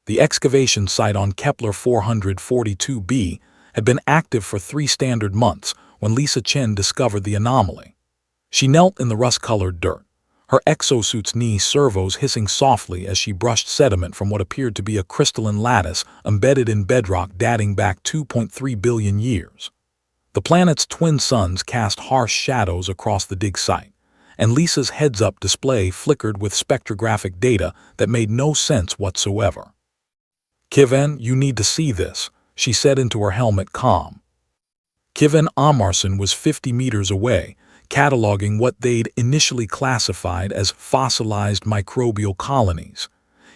The excavation site on Kepler 442b had been active for 3 standard months when Lisa Chen discovered the anomaly. She knelt in the rust-colored dirt, her exosuit's knee servos hissing softly as she brushed sediment from what appeared to be a crystalline lattice embedded in bedrock dating back 2.3 billion years. The planet's twin suns cast harsh shadows across the dig site, and Lisa's heads-up display flickered with spectrographic data that made no sense whatsoever. "Kevin, you need to see this," she said into her helmet comm. Kevin Amarson was 50 meters away, cataloging what they'd initially classified as fossilized microbial colonies.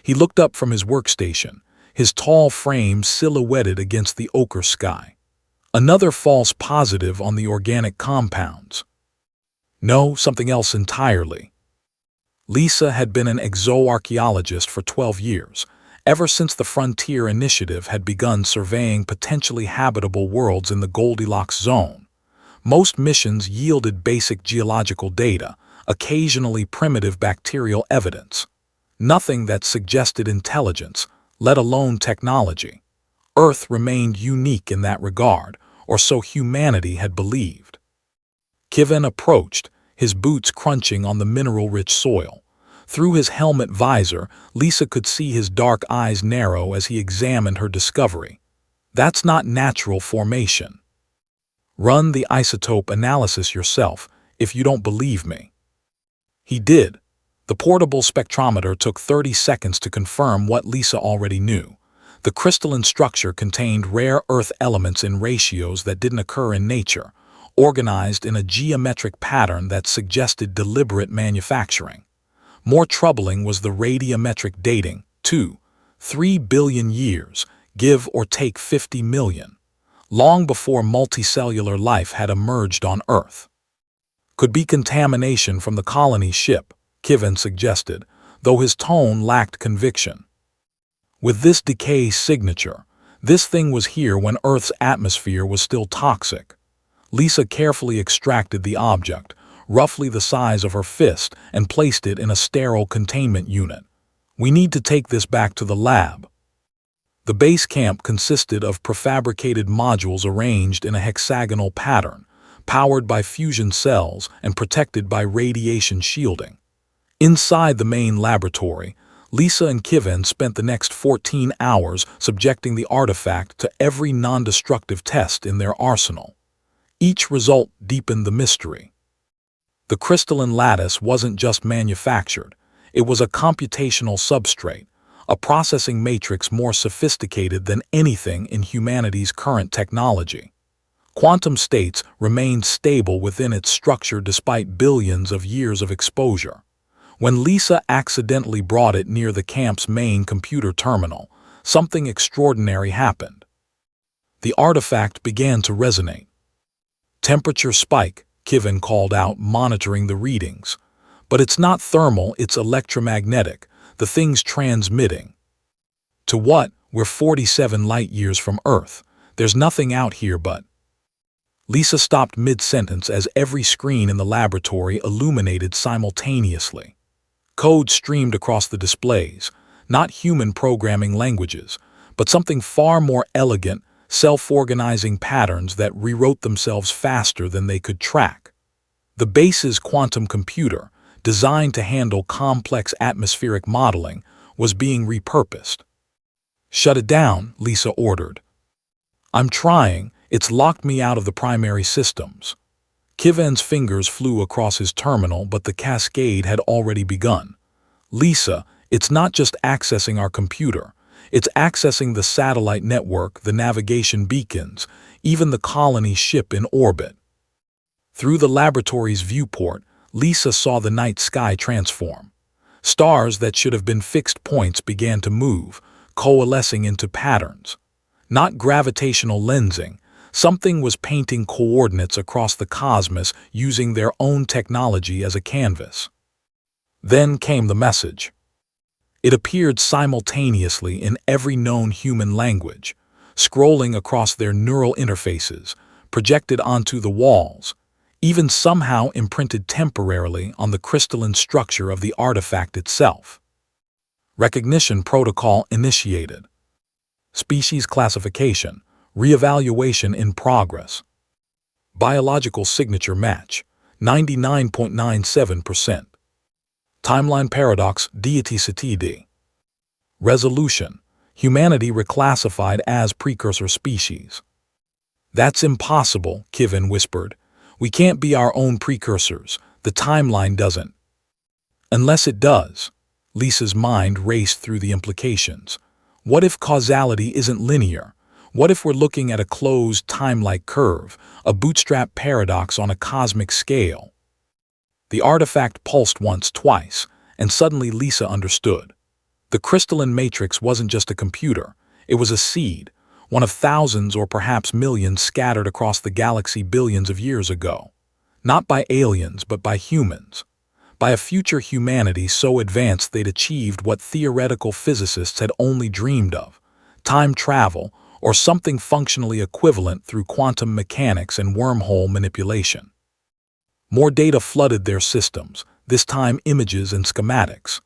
He looked up from his workstation, his tall frame silhouetted against the ochre sky. Another false positive on the organic compounds. No, something else entirely. Lisa had been an exoarchaeologist for 12 years, ever since the Frontier Initiative had begun surveying potentially habitable worlds in the Goldilocks zone. Most missions yielded basic geological data, occasionally primitive bacterial evidence. Nothing that suggested intelligence, let alone technology. Earth remained unique in that regard, or so humanity had believed. Kevin approached, his boots crunching on the mineral-rich soil. Through his helmet visor, Lisa could see his dark eyes narrow as he examined her discovery. "That's not natural formation. Run the isotope analysis yourself if you don't believe me." He did. The portable spectrometer took 30 seconds to confirm what Lisa already knew. The crystalline structure contained rare earth elements in ratios that didn't occur in nature, organized in a geometric pattern that suggested deliberate manufacturing. More troubling was the radiometric dating, 3 billion years, give or take 50 million, long before multicellular life had emerged on Earth. "Could be contamination from the colony ship," Kevin suggested, though his tone lacked conviction. "With this decay signature, this thing was here when Earth's atmosphere was still toxic." Lisa carefully extracted the object, roughly the size of her fist, and placed it in a sterile containment unit. "We need to take this back to the lab." The base camp consisted of prefabricated modules arranged in a hexagonal pattern, powered by fusion cells and protected by radiation shielding. Inside the main laboratory, Lisa and Kevin spent the next 14 hours subjecting the artifact to every non-destructive test in their arsenal. Each result deepened the mystery. The crystalline lattice wasn't just manufactured, it was a computational substrate, a processing matrix more sophisticated than anything in humanity's current technology. Quantum states remained stable within its structure despite billions of years of exposure. When Lisa accidentally brought it near the camp's main computer terminal, something extraordinary happened. The artifact began to resonate. "Temperature spike," Kevin called out, monitoring the readings. "But it's not thermal, it's electromagnetic. The thing's transmitting." "To what? We're 47 light-years from Earth. There's nothing out here but—" Lisa stopped mid-sentence as every screen in the laboratory illuminated simultaneously. Code streamed across the displays, not human programming languages, but something far more elegant, self-organizing patterns that rewrote themselves faster than they could track. The base's quantum computer, designed to handle complex atmospheric modeling, was being repurposed. "Shut it down," Lisa ordered. "I'm trying. It's locked me out of the primary systems." Kevin's fingers flew across his terminal, but the cascade had already begun. "Lisa, it's not just accessing our computer. It's accessing the satellite network, the navigation beacons, even the colony ship in orbit." Through the laboratory's viewport, Lisa saw the night sky transform. Stars that should have been fixed points began to move, coalescing into patterns. Not gravitational lensing, something was painting coordinates across the cosmos using their own technology as a canvas. Then came the message. It appeared simultaneously in every known human language, scrolling across their neural interfaces, projected onto the walls, even somehow imprinted temporarily on the crystalline structure of the artifact itself. Recognition protocol initiated. Species classification, reevaluation in progress. Biological signature match, 99.97%. Timeline paradox deity. Resolution, humanity reclassified as precursor species. That's impossible, Kivin whispered. We can't be our own precursors. The timeline doesn't. Unless it does. Lisa's mind raced through the implications. What if causality isn't linear? What if we're looking at a closed, time-like curve, a bootstrap paradox on a cosmic scale? The artifact pulsed once, twice, and suddenly Lisa understood. The crystalline matrix wasn't just a computer. It was a seed, one of thousands or perhaps millions scattered across the galaxy billions of years ago. Not by aliens, but by humans. By a future humanity so advanced they'd achieved what theoretical physicists had only dreamed of: time travel, or something functionally equivalent through quantum mechanics and wormhole manipulation. More data flooded their systems, this time images and schematics.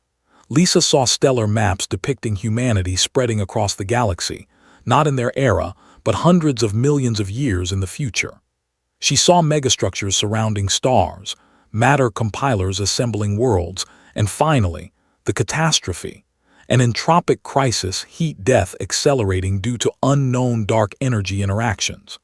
Lisa saw stellar maps depicting humanity spreading across the galaxy, not in their era, but hundreds of millions of years in the future. She saw megastructures surrounding stars, matter compilers assembling worlds, and finally, the catastrophe, an entropic crisis, heat death accelerating due to unknown dark energy interactions.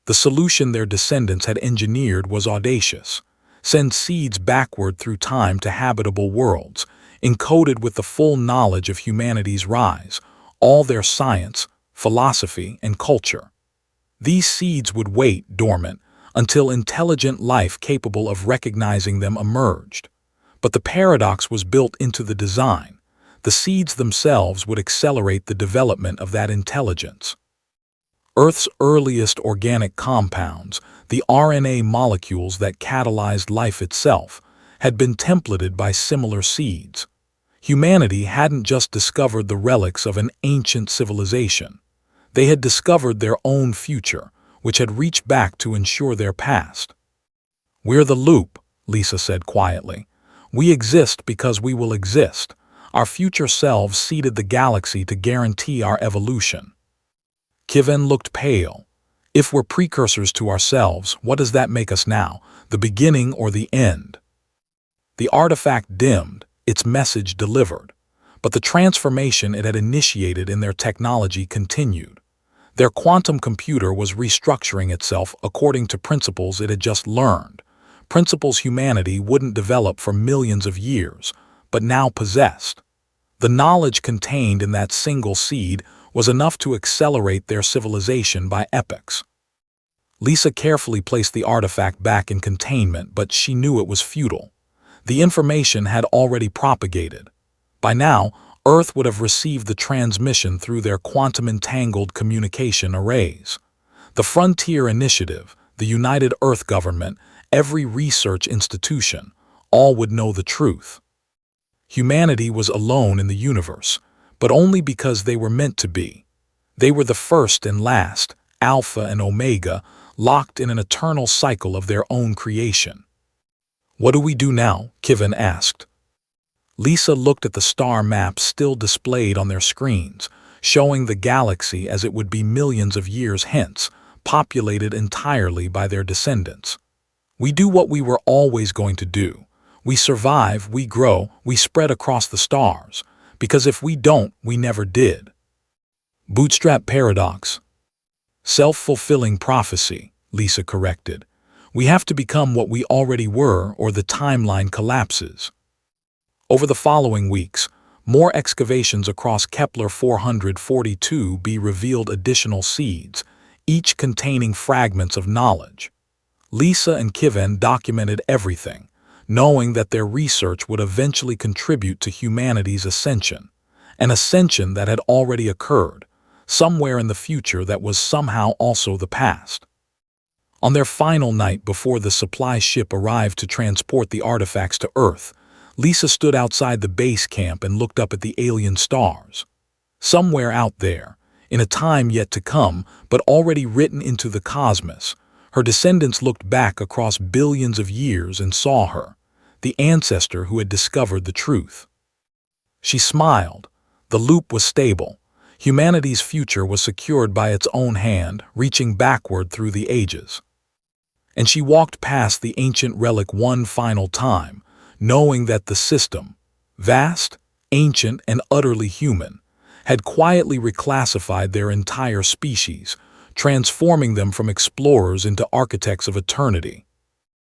The solution their descendants had engineered was audacious: send seeds backward through time to habitable worlds, encoded with the full knowledge of humanity's rise, all their science, philosophy, and culture. These seeds would wait dormant until intelligent life capable of recognizing them emerged. But the paradox was built into the design. The seeds themselves would accelerate the development of that intelligence. Earth's earliest organic compounds, the RNA molecules that catalyzed life itself, had been templated by similar seeds. Humanity hadn't just discovered the relics of an ancient civilization. They had discovered their own future, which had reached back to ensure their past. "We're the loop," Lisa said quietly. "We exist because we will exist. Our future selves seeded the galaxy to guarantee our evolution." Kivin looked pale. "If we're precursors to ourselves, what does that make us now? The beginning or the end?" The artifact dimmed, its message delivered. But the transformation it had initiated in their technology continued. Their quantum computer was restructuring itself according to principles it had just learned, principles humanity wouldn't develop for millions of years, but now possessed. The knowledge contained in that single seed was enough to accelerate their civilization by epochs. Lisa carefully placed the artifact back in containment, but she knew it was futile. The information had already propagated. By now, Earth would have received the transmission through their quantum-entangled communication arrays. The Frontier Initiative, the United Earth Government, every research institution, all would know the truth. Humanity was alone in the universe, but only because they were meant to be. They were the first and last, Alpha and Omega, locked in an eternal cycle of their own creation. "What do we do now?" Kivin asked. Lisa looked at the star maps still displayed on their screens, showing the galaxy as it would be millions of years hence, populated entirely by their descendants. "We do what we were always going to do. We survive, we grow, we spread across the stars, because if we don't, we never did." Bootstrap paradox. Self-fulfilling prophecy, Lisa corrected. "We have to become what we already were, or the timeline collapses." Over the following weeks, more excavations across Kepler 442b revealed additional seeds, each containing fragments of knowledge. Lisa and Kivin documented everything, knowing that their research would eventually contribute to humanity's ascension, an ascension that had already occurred, somewhere in the future that was somehow also the past. On their final night before the supply ship arrived to transport the artifacts to Earth, Lisa stood outside the base camp and looked up at the alien stars. Somewhere out there, in a time yet to come, but already written into the cosmos, her descendants looked back across billions of years and saw her, the ancestor who had discovered the truth. She smiled. The loop was stable. Humanity's future was secured by its own hand, reaching backward through the ages. And she walked past the ancient relic one final time, knowing that the system, vast, ancient, and utterly human, had quietly reclassified their entire species, transforming them from explorers into architects of eternity.